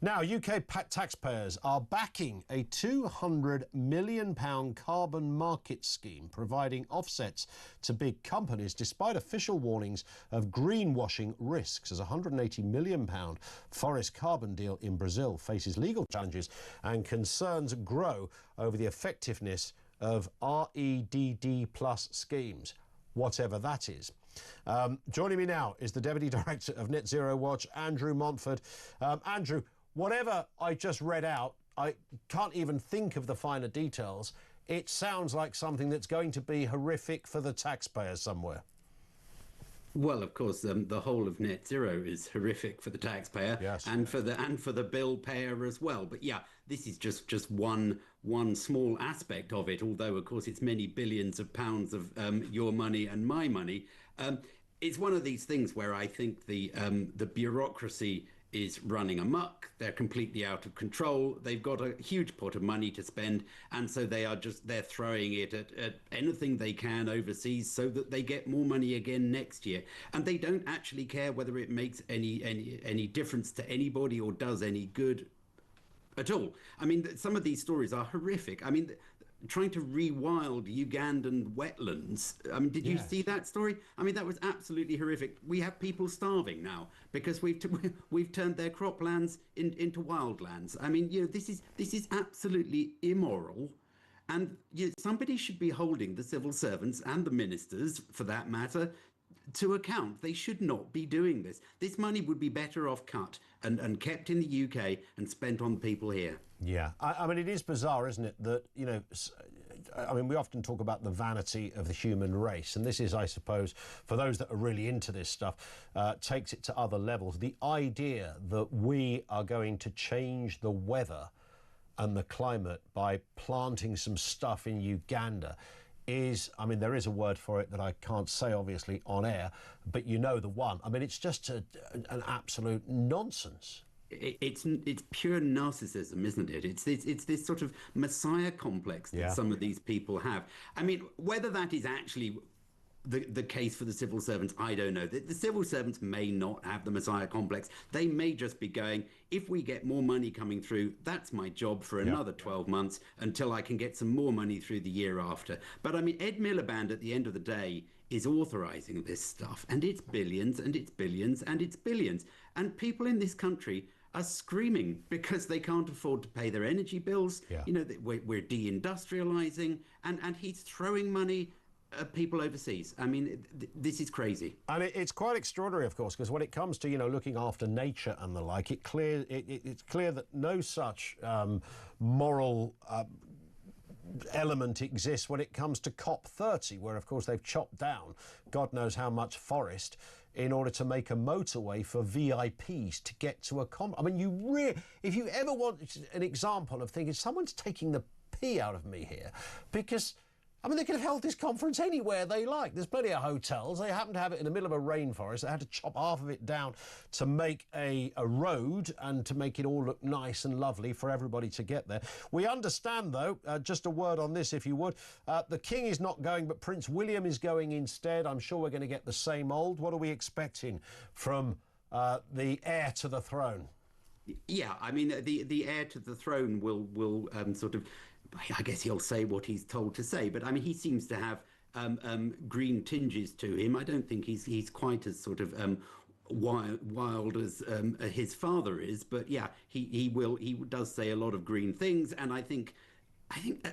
Now, UK taxpayers are backing a £200 million carbon market scheme, providing offsets to big companies, despite official warnings of greenwashing risks, as a £180 million forest carbon deal in Brazil faces legal challenges and concerns grow over the effectiveness of REDD plus schemes, whatever that is. Joining me now is the Deputy Director of Net Zero Watch, Andrew Montford. Andrew, whatever I just read out, I can't even think of the finer details. It sounds like something that's going to be horrific for the taxpayer somewhere. Well, of course, the whole of net zero is horrific for the taxpayer, yes, and for the bill payer as well. But yeah, this is just one small aspect of it. Although, of course, it's many billions of pounds of your money and my money. It's one of these things where I think the bureaucracy is running amok. They're completely out of control. They've got a huge pot of money to spend, and so they're throwing it at anything they can overseas so that they get more money again next year. And they don't actually care whether it makes any difference to anybody or does any good at all. I mean, some of these stories are horrific. I mean, trying to rewild Ugandan wetlands. I mean, did you see that story? I mean, that was absolutely horrific. We have people starving now because we've turned their croplands into wildlands. I mean, this is absolutely immoral. And somebody should be holding the civil servants and the ministers, for that matter, to account. They should not be doing this. This money would be better off cut and kept in the UK and spent on people here. Yeah, I mean, it is bizarre, isn't it, that, I mean, we often talk about the vanity of the human race, and this is, I suppose, for those that are really into this stuff, takes it to other levels. The idea that we are going to change the weather and the climate by planting some stuff in Uganda is, I mean, there is a word for it that I can't say, obviously, on air, but you know the one. I mean, it's just an absolute nonsense. It's pure narcissism, isn't it? It's this sort of messiah complex that some of these people have. I mean, whether that is actually the case for the civil servants, I don't know. The civil servants may not have the messiah complex. They may just be going, if we get more money coming through, that's my job for another 12 months until I can get some more money through the year after. But I mean, Ed Miliband at the end of the day is authorising this stuff, and it's billions and it's billions and it's billions. And people in this country are screaming because they can't afford to pay their energy bills. We're deindustrialising, and he's throwing money people overseas. I mean, this is crazy. And it's quite extraordinary, of course, because when it comes to, looking after nature and the like, it's clear that no such moral element exists when it comes to COP30, where, of course, they've chopped down God knows how much forest in order to make a motorway for VIPs to get to a I mean, if you ever want an example of thinking someone's taking the pee out of me here, because I mean, they could have held this conference anywhere they like. There's plenty of hotels. They happen to have it in the middle of a rainforest. They had to chop half of it down to make a road and to make it all look nice and lovely for everybody to get there. We understand, though, just a word on this, if you would, the King is not going, but Prince William is going instead. I'm sure we're going to get the same old. What are we expecting from the heir to the throne? Yeah, I mean, the heir to the throne will sort of, I guess he'll say what he's told to say, but I mean, he seems to have green tinges to him. I don't think he's quite as sort of wild as his father is, but yeah, he does say a lot of green things, and I think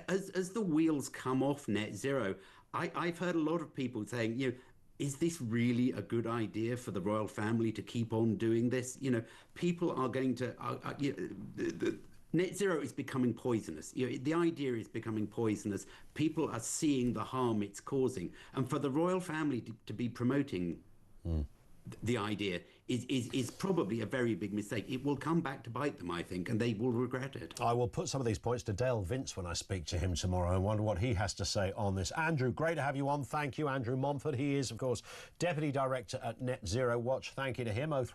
as the wheels come off net zero, I've heard a lot of people saying, is this really a good idea for the royal family to keep on doing this? People are going to... Net zero is becoming poisonous. The idea is becoming poisonous. People are seeing the harm it's causing. And for the royal family to be promoting the idea is probably a very big mistake. It will come back to bite them, I think, and they will regret it. I will put some of these points to Dale Vince when I speak to him tomorrow and wonder what he has to say on this. Andrew, great to have you on. Thank you, Andrew Montford. He is, of course, Deputy Director at Net Zero Watch. Thank you to him. 03